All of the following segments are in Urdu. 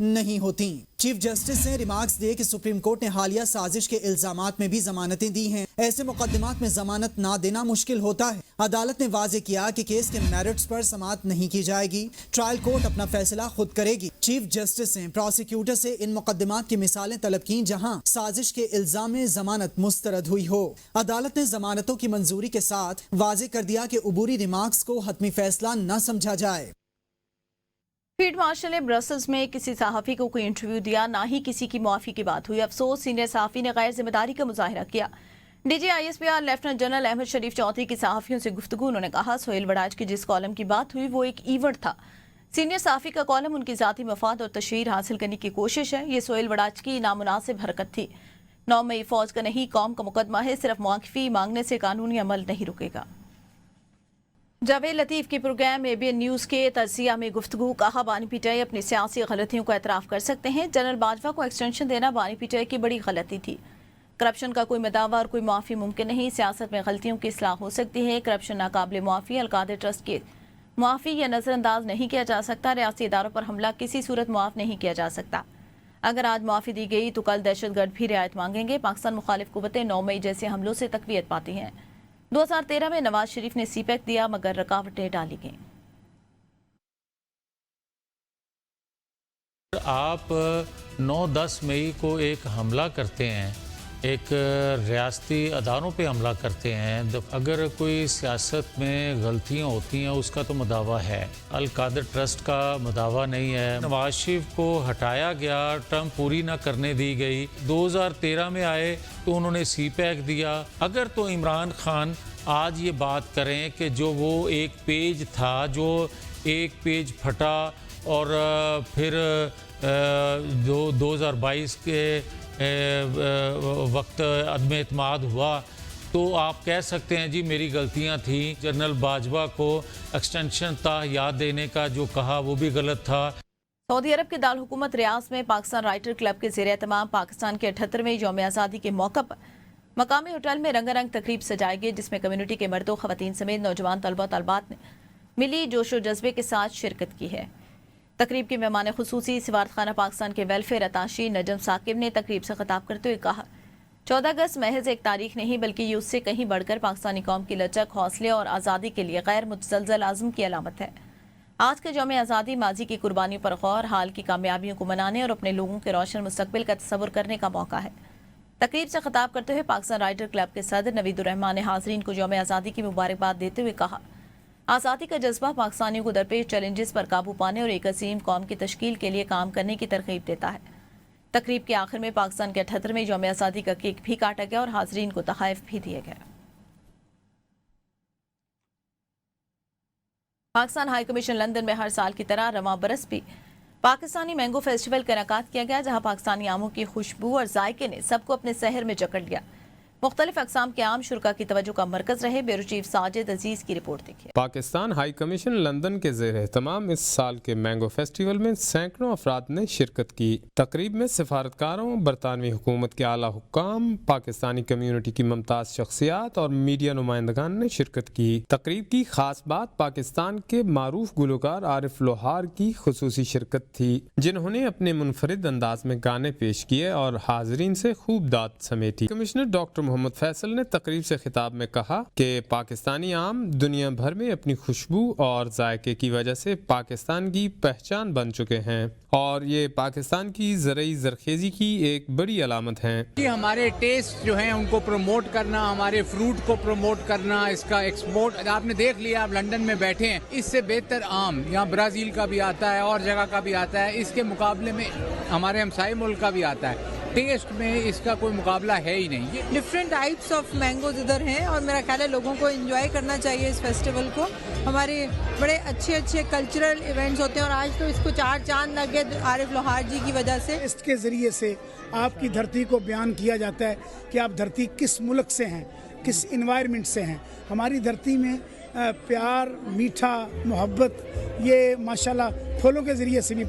نہیں ہوتی۔ چیف جسٹس نے ریمارکس دیے کہ سپریم کورٹ نے حالیہ سازش کے الزامات میں بھی ضمانتیں دی ہیں، ایسے مقدمات میں ضمانت نہ دینا مشکل ہوتا ہے۔ عدالت نے واضح کیا کہ کیس کے میرٹس پر سماعت نہیں کی جائے گی، ٹرائل کورٹ اپنا فیصلہ خود کرے گی۔ چیف جسٹس نے پروسیکیوٹر سے ان مقدمات کی مثالیں طلب کیں جہاں سازش کے الزام میں ضمانت مسترد ہوئی ہو۔ عدالت نے ضمانتوں کی منظوری کے ساتھ واضح کر دیا کہ عبوری ریمارکس کو حتمی فیصلہ نہ سمجھا جائے۔ فیلڈ مارشل نے برسلز میں کسی صحافی کو کوئی انٹرویو دیا، نہ ہی کسی کی معافی کی بات ہوئی۔ افسوس، سینئر صحافی نے غیر ذمہ داری کا مظاہرہ کیا۔ D G I S P R lieutenant general Ahmed Sharif Chaudhry کی صحافیوں سے گفتگو، انہوں نے کہا سہیل وڑاج کی جس کالم کی بات ہوئی وہ ایک ایونٹ تھا۔ سینئر صحافی کا کالم ان کی ذاتی مفاد اور تشہیر حاصل کرنے کی کوشش ہے۔ یہ سہیل وڑاج کی نامناسب حرکت تھی۔ 9 مئی فوج کا نہیں قوم کا مقدمہ ہے، صرف معافی مانگنے سے قانونی عمل نہیں رکے گا۔ جاوید لطیف کے programme A B N news کے تجزیہ میں گفتگو، کہا بانی پی ٹی آئی اپنی سیاسی غلطیوں کو اعتراف کر سکتے ہیں، جنرل باجوہ کو ایکسٹینشن دینا بانی پی ٹی آئی کی بڑی غلطی تھی۔ کرپشن کا کوئی مداوع اور کوئی معافی ممکن نہیں، سیاست میں غلطیوں کی اصلاح ہو سکتی ہے، کرپشن ناقابل معافی۔ القادر ٹرسٹ کے معافی یا نظر انداز نہیں کیا جا سکتا، ریاستی اداروں پر حملہ کسی صورت معاف نہیں کیا جا سکتا۔ اگر آج معافی دی گئی تو کل دہشت گرد بھی رعایت مانگیں گے۔ پاکستان مخالف قوتیں 9 مئی جیسے حملوں سے تقویت پاتی ہیں۔ 2013 میں نواز شریف نے سی پیک دیا مگر رکاوٹیں ڈالی گئیں۔ آپ 9-10 مئی کو ایک حملہ کرتے ہیں، ایک ریاستی اداروں پہ حملہ کرتے ہیں، اگر کوئی سیاست میں غلطیاں ہوتی ہیں اس کا تو مداوع ہے، القادر ٹرسٹ کا مداوع نہیں ہے۔ نواز شریف کو ہٹایا گیا، ٹرم پوری نہ کرنے دی گئی، 2013 میں آئے تو انہوں نے سی پیک دیا۔ اگر تو عمران خان آج یہ بات کریں کہ جو وہ ایک پیج تھا، جو ایک پیج پھٹا اور پھر 2022 کے وقت عدم اعتماد ہوا، تو آپ کہہ سکتے ہیں جی میری غلطیاں تھیں۔ جنرل باجوہ کو ایکسٹینشن تا یاد دینے کا جو کہا وہ بھی غلط تھا۔ سعودی عرب کے دارالحکومت ریاض میں پاکستان رائٹر کلب کے زیر اہتمام پاکستان کے 78ویں یوم آزادی کے موقع پر مقامی ہوٹل میں رنگا رنگ تقریب سجائی گئی، جس میں کمیونٹی کے مردوں خواتین سمیت نوجوان طلبہ و طالبات نے ملی جوش و جذبے کے ساتھ شرکت کی ہے۔ تقریب کے مہمان خصوصی سفارت خانہ پاکستان کے ویلفیئر اتاشی نجم ثاقب نے تقریب سے خطاب کرتے ہوئے کہا 14 اگست محض ایک تاریخ نہیں بلکہ یہ اس سے کہیں بڑھ کر پاکستانی قوم کی لچک، حوصلے اور آزادی کے لیے غیر متزلزل عزم کی علامت ہے۔ آج کے یوم آزادی ماضی کی قربانیوں پر غور، حال کی کامیابیوں کو منانے اور اپنے لوگوں کے روشن مستقبل کا تصور کرنے کا موقع ہے۔ تقریب سے خطاب کرتے ہوئے پاکستان رائٹر کلب کے صدر نوید الرحمان نے حاضرین کو یوم آزادی کی مبارکباد دیتے ہوئے کہا آزادی کا جذبہ پاکستانیوں کو درپیش چیلنجز پر قابو پانے اور ایک عظیم قوم کی تشکیل کے لیے کام کرنے کی ترغیب دیتا ہے۔ تقریب کے آخر میں پاکستان کے 78ویں یوم آزادی کا کیک بھی کاٹا گیا اور حاضرین کو تحائف بھی دیے گئے۔ پاکستان ہائی کمیشن لندن میں ہر سال کی طرح رواں برس بھی پاکستانی مینگو فیسٹیول کا انعقاد کیا گیا، جہاں پاکستانی آموں کی خوشبو اور ذائقے نے سب کو اپنے سحر میں جکڑ لیا۔ مختلف اقسام کے آم شرکا کی توجہ کا مرکز رہے۔ بیورو چیف ساجد عزیز کی رپورٹ دیکھیے۔ پاکستان ہائی کمیشن لندن کے زیر اہتمام اس سال کے مینگو فیسٹیول میں سینکڑوں افراد نے شرکت کی۔ تقریب میں سفارتکاروں، برطانوی حکومت کے اعلیٰ حکام، پاکستانی کمیونٹی کی ممتاز شخصیات اور میڈیا نمائندگان نے شرکت کی۔ تقریب کی خاص بات پاکستان کے معروف گلوکار عارف لوہار کی خصوصی شرکت تھی، جنہوں نے اپنے منفرد انداز میں گانے پیش کیے اور حاضرین سے خوب داد سمیٹی۔ کمشنر ڈاکٹر محمد فیصل نے تقریب سے خطاب میں کہا کہ پاکستانی آم دنیا بھر میں اپنی خوشبو اور ذائقے کی وجہ سے پاکستان کی پہچان بن چکے ہیں اور یہ پاکستان کی زرعی زرخیزی کی ایک بڑی علامت ہیں۔ ہمارے ٹیسٹ جو ہیں ان کو پروموٹ کرنا، ہمارے فروٹ کو پروموٹ کرنا، اس کا ایکسپورٹ آپ نے دیکھ لیا، آپ لندن میں بیٹھے ہیں، اس سے بہتر آم یہاں برازیل کا بھی آتا ہے اور جگہ کا بھی آتا ہے، اس کے مقابلے میں ہمارے ہمسائے ملک کا بھی آتا ہے۔ ٹیسٹ میں اس کا کوئی مقابلہ ہے ہی نہیں۔ ڈفرینٹ ٹائپس آف مینگوز ادھر ہیں اور میرا خیال ہے لوگوں کو انجوائے کرنا چاہیے اس فیسٹیول کو۔ ہمارے بڑے اچھے اچھے کلچرل ایونٹس ہوتے ہیں اور آج تو اس کو 4 چاند لگ گئے عارف لوہار جی کی وجہ سے۔ ٹیسٹ کے ذریعے سے آپ کی دھرتی کو بیان کیا جاتا ہے کہ آپ دھرتی کس ملک سے ہیں، کس انوائرمنٹ سے ہیں۔ ہماری دھرتی میں پیار، میٹھا، محبت، یہ ماشاءاللہ پھولوں کے ذریعے سے بھی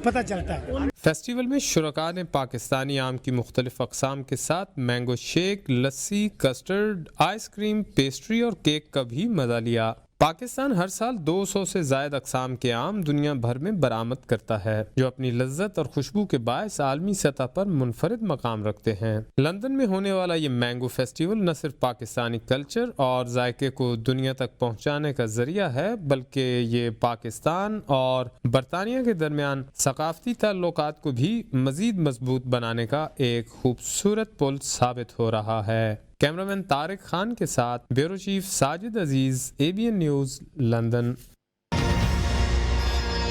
پتہ چلتا ہے۔ فیسٹیول میں شرکاء نے پاکستانی آم کی مختلف اقسام کے ساتھ مینگو شیک، لسی، کسٹرڈ، آئس کریم، پیسٹری اور کیک کا بھی مزہ لیا۔ پاکستان ہر سال 200 سے زائد اقسام کے آم دنیا بھر میں برآمد کرتا ہے جو اپنی لذت اور خوشبو کے باعث عالمی سطح پر منفرد مقام رکھتے ہیں۔ لندن میں ہونے والا یہ مینگو فیسٹیول نہ صرف پاکستانی کلچر اور ذائقے کو دنیا تک پہنچانے کا ذریعہ ہے بلکہ یہ پاکستان اور برطانیہ کے درمیان ثقافتی تعلقات کو بھی مزید مضبوط بنانے کا ایک خوبصورت پل ثابت ہو رہا ہے۔ کیمرامین طارق خان کے ساتھ بیورو چیف ساجد عزیز، ABN نیوز، لندن۔